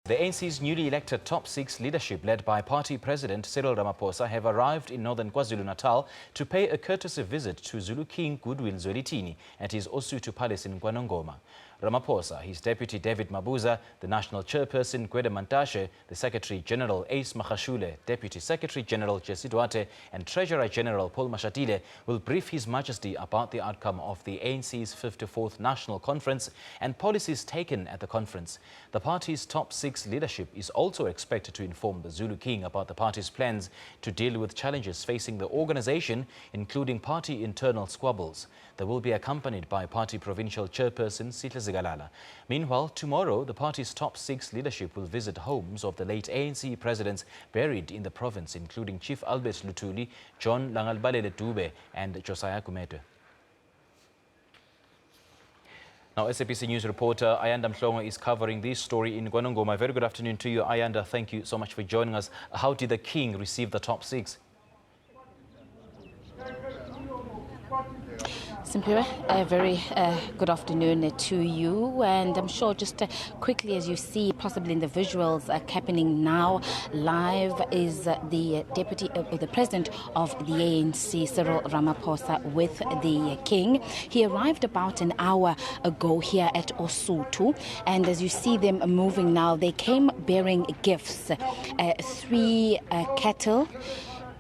The ANC's newly elected top six leadership, led by party President Cyril Ramaphosa, have arrived in northern KwaZulu-Natal to pay a courtesy visit to Zulu King Goodwill Zwelithini at his Osuthu palace in Nongoma. Ramaphosa, his deputy David Mabuza, the national chairperson Gwede Mantashe, the Secretary General Ace Magashule, Deputy Secretary General Jesse Duarte and Treasurer General Paul Mashatile will brief His Majesty about the outcome of the ANC's 54th National Conference and policies taken at the conference. The party's top six leadership is also expected to inform the Zulu King about the party's plans to deal with challenges facing the organization, including party internal squabbles. They will be accompanied by party provincial chairperson Sihle Zikalala. Meanwhile, tomorrow, the party's top six leadership will visit homes of the late ANC presidents buried in the province, including Chief Albert Luthuli, John Langalbalele Dube and Josiah Kumete. Now, SABC News reporter Ayanda Mhlongo is covering this story in Nongoma. Very good afternoon to you, Ayanda. Thank you so much for joining us. How did the King receive the top six? Simpiwe, a very good afternoon to you, and I'm sure just quickly, as you see possibly in the visuals happening now live, is the deputy the president of the ANC, Cyril Ramaphosa, with the King. He arrived about an hour ago here at Osuthu, and as you see them moving now, they came bearing gifts, 3 cattle,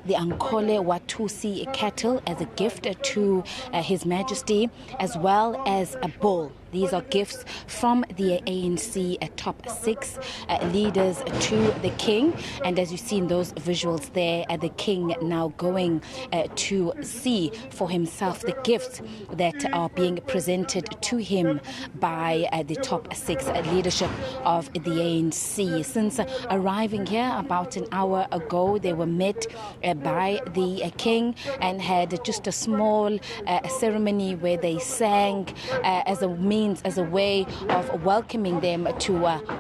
the Ankole Watusi cattle, as a gift to His Majesty, as well as a bull. These are gifts from the ANC top six leaders to the King. And as you see in those visuals there, the King now going to see for himself the gifts that are being presented to him by the top six leadership of the ANC. Since arriving here about an hour ago, they were met by the King and had just a small ceremony where they sang as a way of welcoming them to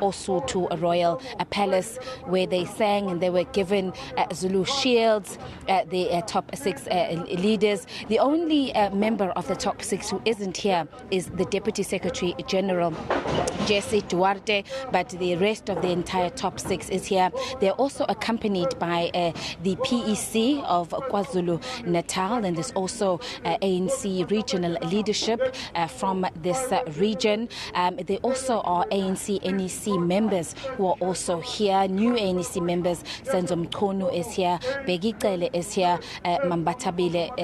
Osuthu Royal Palace, where they sang and they were given Zulu shields, the top six leaders. The only member of the top six who isn't here is the Deputy Secretary General Jesse Duarte, but the rest of the entire top six is here. They're also accompanied by the PEC of KwaZulu-Natal, and there's also ANC regional leadership from this region. They also are ANC NEC members who are also here. New ANC members, Senzo Mkono is here, Begicele is here, Mambatabile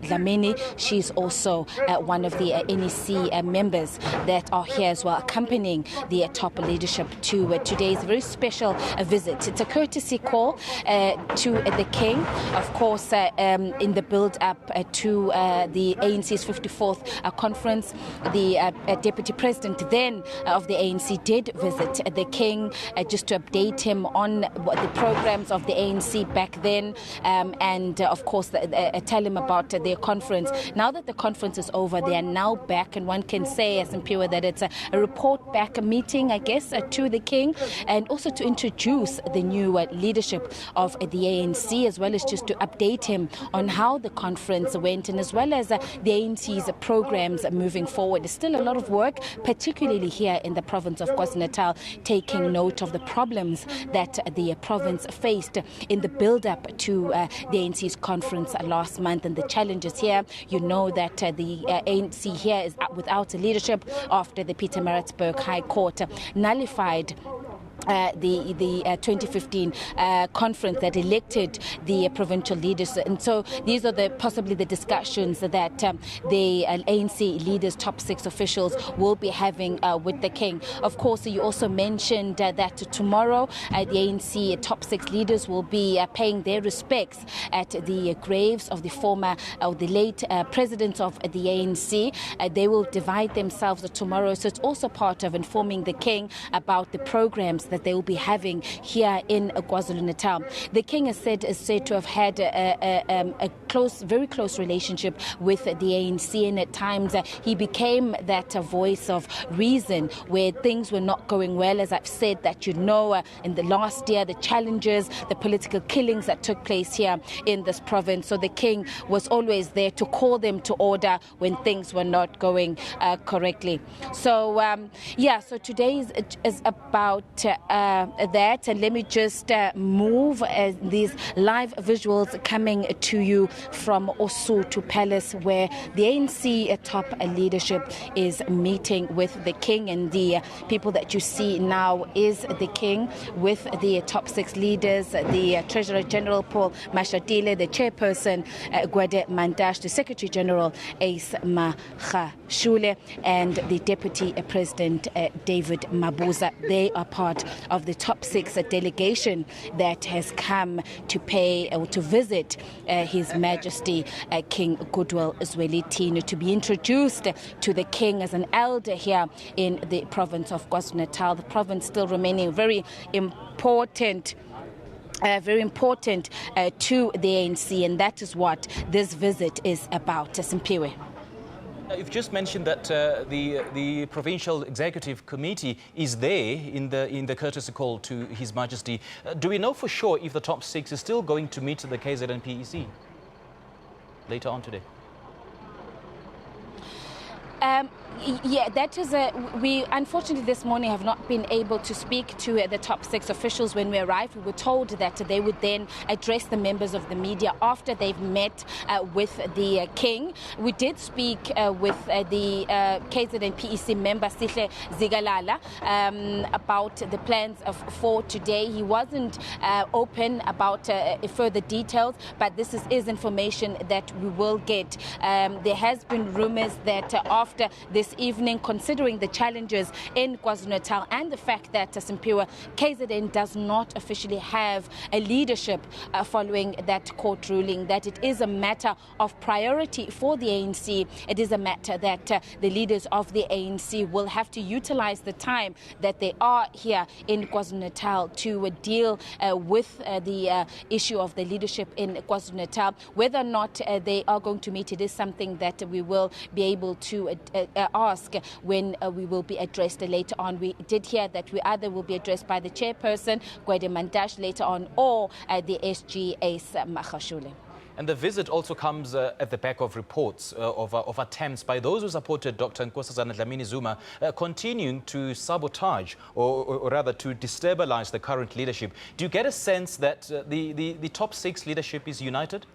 Dlamini, she's also one of the NEC members that are here as well, accompanying the top leadership to today's very special visit. It's a courtesy call to the King, of course, in the build-up to the ANC's 54th conference. The Deputy President then of the ANC did visit the King just to update him on the programs of the ANC back then, and of course tell him about their conference. Now that the conference is over, they are now back, and one can say, as Mpiwe, that it's a report back meeting, I guess, to the King, and also to introduce the new leadership of the ANC, as well as just to update him on how the conference went, and as well as the ANC's programs moving forward. There's still a lot of work, particularly here in the province of KwaZulu-Natal, taking note of the problems that the province faced in the build-up to the ANC's conference last month, and the challenges here. You know that the ANC here is without leadership after the Pietermaritzburg High Court nullified the 2015 conference that elected the provincial leaders. And so these are possibly the discussions that the ANC leaders, top six officials, will be having with the King. Of course, you also mentioned that tomorrow the ANC top six leaders will be paying their respects at the graves of the former or the late president of the ANC. They will divide themselves tomorrow, so it's also part of informing the King about the programs that they will be having here in KwaZulu-Natal. The King is said to have had a very close relationship with the ANC, and at times he became that voice of reason where things were not going well. As I've said, that in the last year, the challenges, the political killings that took place here in this province. So the King was always there to call them to order when things were not going correctly. So so today is about that, and let me just move these live visuals coming to you from Osuthu Palace, where the ANC top leadership is meeting with the king, and the people that you see now is the king with the top 6 leaders, the Treasurer General Paul Mashatile, the chairperson Gwede Mandash, the Secretary General Ace Mahashule, and the Deputy President David Mabuza. They are part of the top 6 delegation that has come to pay or to visit His Majesty King Goodwill Zwelithini, to be introduced to the king as an elder here in the province of KwaZulu-Natal. The province still remaining very important to the ANC, and that is what this visit is about. Simpiwe. You've just mentioned that the Provincial Executive Committee is there in the courtesy call to His Majesty. Do we know for sure if the top 6 is still going to meet the KZN PEC later on today? Yeah, that is we unfortunately this morning have not been able to speak to the top 6 officials when we arrived. We were told that they would then address the members of the media after they've met with the king. We did speak with the KZN PEC member Sihle Zigalala about the plans for today. He wasn't open about further details, but this is information that we will get. There has been rumors that after this evening, considering the challenges in KwaZulu-Natal and the fact that Simpiwe KZN does not officially have a leadership following that court ruling, that it is a matter of priority for the ANC. It is a matter that the leaders of the ANC will have to utilize the time that they are here in KwaZulu-Natal to deal with the issue of the leadership in KwaZulu-Natal. Whether or not they are going to meet, it is something that we will be able to ask when we will be addressed later on. We did hear that we either will be addressed by the chairperson, Gwede Mandash, later on, or the SG Ace Mahashule. And the visit also comes at the back of reports of attempts by those who supported Dr. Nkosazana Dlamini Zuma continuing to sabotage or rather to destabilize the current leadership. Do you get a sense that the top 6 leadership is united?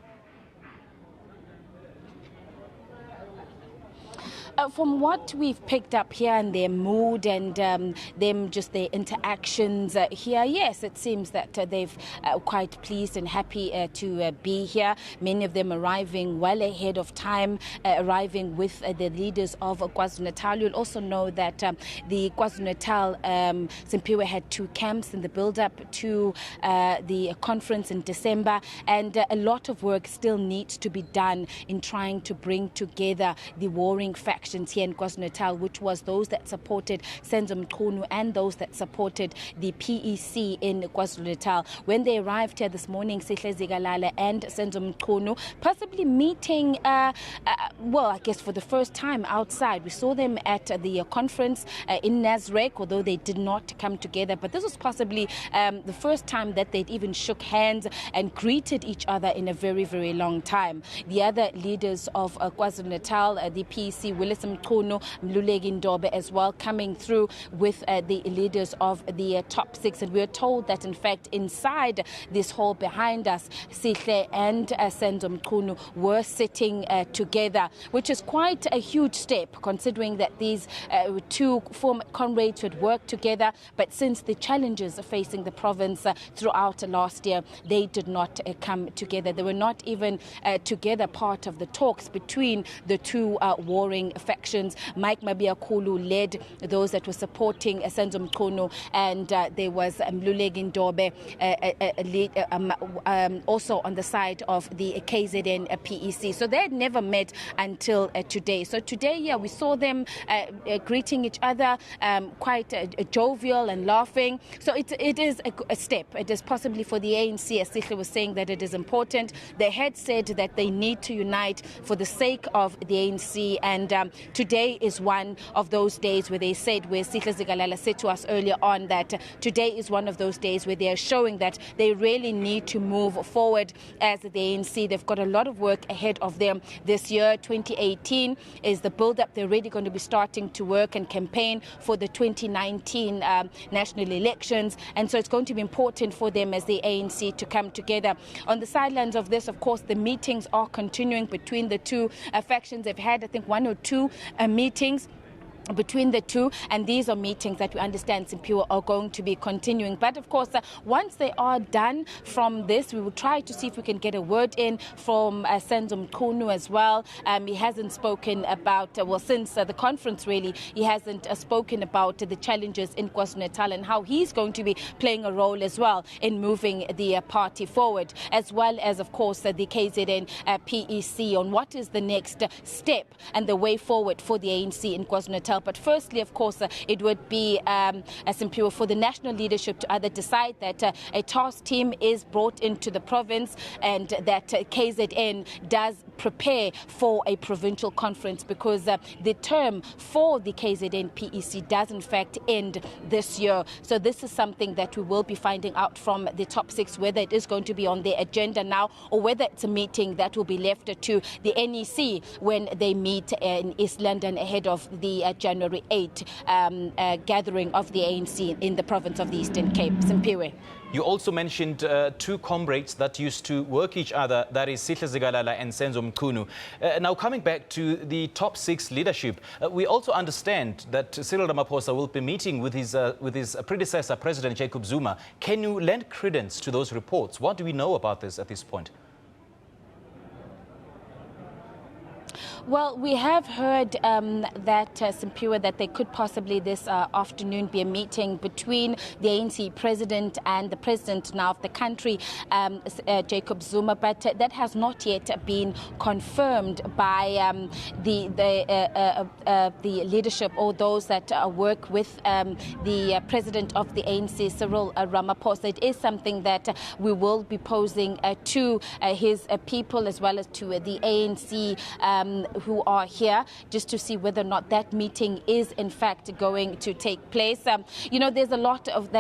From what we've picked up here and their mood and them just their interactions here, yes, it seems that they've quite pleased and happy to be here. Many of them arriving well ahead of time, arriving with the leaders of KwaZulu-Natal. You'll also know that the KwaZulu-Natal Simpiwe had 2 camps in the build-up to the conference in December, and a lot of work still needs to be done in trying to bring together the warring factions here in KwaZulu-Natal, which was those that supported Senzo Mchunu and those that supported the PEC in KwaZulu-Natal. When they arrived here this morning, Sihle Zigalala and Senzo Mchunu possibly meeting, well, I guess for the first time outside. We saw them at the conference in Nasrec, although they did not come together. But this was possibly the first time that they'd even shook hands and greeted each other in a very, very long time. The other leaders of KwaZulu-Natal, the PEC, Willis Mchunu, Mluleki Ndobe as well, coming through with the leaders of the top 6. And we are told that, in fact, inside this hall behind us, Sihle and Senzo Mchunu were sitting together, which is quite a huge step, considering that these 2 former comrades had worked together. But since the challenges facing the province throughout last year, they did not come together. They were not even together part of the talks between the 2 warring factions. Mike Mabiakulu led those that were supporting Senzo Mchunu, and there was Mluleki Ndobe also on the side of the KZN PEC. So they had never met until today. So today, yeah, we saw them greeting each other, quite jovial and laughing. So it is a step. It is possibly for the ANC, as Sihle was saying, that it is important. They had said that they need to unite for the sake of the ANC, and today is one of those days where they said, where Sihle Zikalala said to us earlier on that today is one of those days where they are showing that they really need to move forward as the ANC. They've got a lot of work ahead of them this year. 2018 is the build-up. They're really going to be starting to work and campaign for the 2019 national elections, and so it's going to be important for them as the ANC to come together. On the sidelines of this, of course, the meetings are continuing between the two factions. They've had, I think, 1 or 2 meetings between the two, and these are meetings that we understand Simpiwe are going to be continuing. But of course, once they are done from this, we will try to see if we can get a word in from Senzo Mchunu as well. He hasn't spoken about, since the conference really, he hasn't spoken about the challenges in KwaZulu-Natal and how he's going to be playing a role as well in moving the party forward, as well as, of course, the KZN PEC on what is the next step and the way forward for the ANC in KwaZulu-Natal. But firstly, of course, it would be Simpiwe for the national leadership to either decide that a task team is brought into the province and that KZN does prepare for a provincial conference, because the term for the KZN PEC does in fact end this year. So this is something that we will be finding out from the top 6, whether it is going to be on their agenda now or whether it's a meeting that will be left to the NEC when they meet in East London ahead of the January 8 gathering of the ANC in the province of the Eastern Cape. Simpiwe. You also mentioned 2 comrades that used to work each other, that is Sihle Zikalala and Senzo Mchunu. Now coming back to the top 6 leadership, we also understand that Cyril Ramaphosa will be meeting with his predecessor, President Jacob Zuma. Can you lend credence to those reports? What do we know about this at this point? Well, we have heard that Simpiwe, that there could possibly this afternoon be a meeting between the ANC president and the president now of the country, Jacob Zuma, but that has not yet been confirmed by the leadership or those that work with the president of the ANC, Cyril Ramaphosa. It is something that we will be posing to his people as well as to the ANC who are here, just to see whether or not that meeting is in fact going to take place. You know, there's a lot of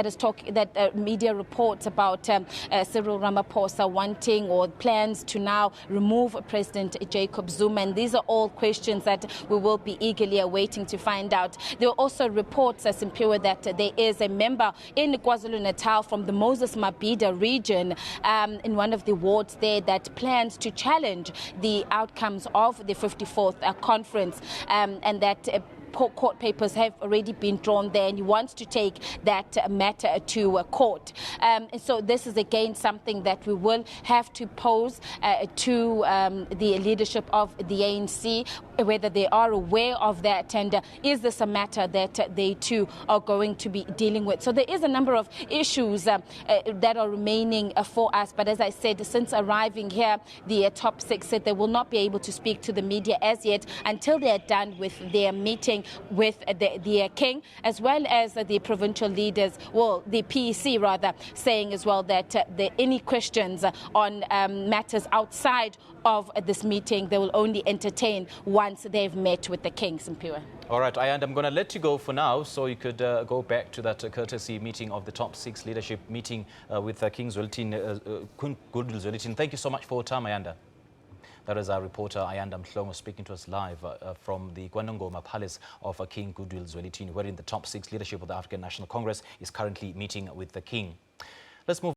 media reports about Cyril Ramaphosa wanting or plans to now remove President Jacob Zuma, and these are all questions that we will be eagerly awaiting to find out. There are also reports, Simpiwe, that there is a member in KwaZulu-Natal from the Moses Mabhida region in one of the wards there that plans to challenge the outcomes of the 54th conference, and that court papers have already been drawn there, and he wants to take that matter to court. And so this is again something that we will have to pose to the leadership of the ANC, whether they are aware of that, and is this a matter that they too are going to be dealing with. So there is a number of issues that are remaining for us, but as I said, since arriving here, the top 6 said they will not be able to speak to the media as yet until they are done with their meeting with the king, as well as the provincial leaders, well, the PEC rather, saying as well that any questions on matters outside of this meeting they will only entertain once they've met with the king. Simpiwe. All right, and I'm going to let you go for now, so you could go back to that courtesy meeting of the top 6 leadership meeting with King Goodwill Zwelithini. Thank you so much for your time, Ayanda. That is our reporter, Ayanda Mhlongo, speaking to us live from the Nongoma Palace of King Goodwill Zwelithini, wherein the top 6 leadership of the African National Congress is currently meeting with the king. Let's move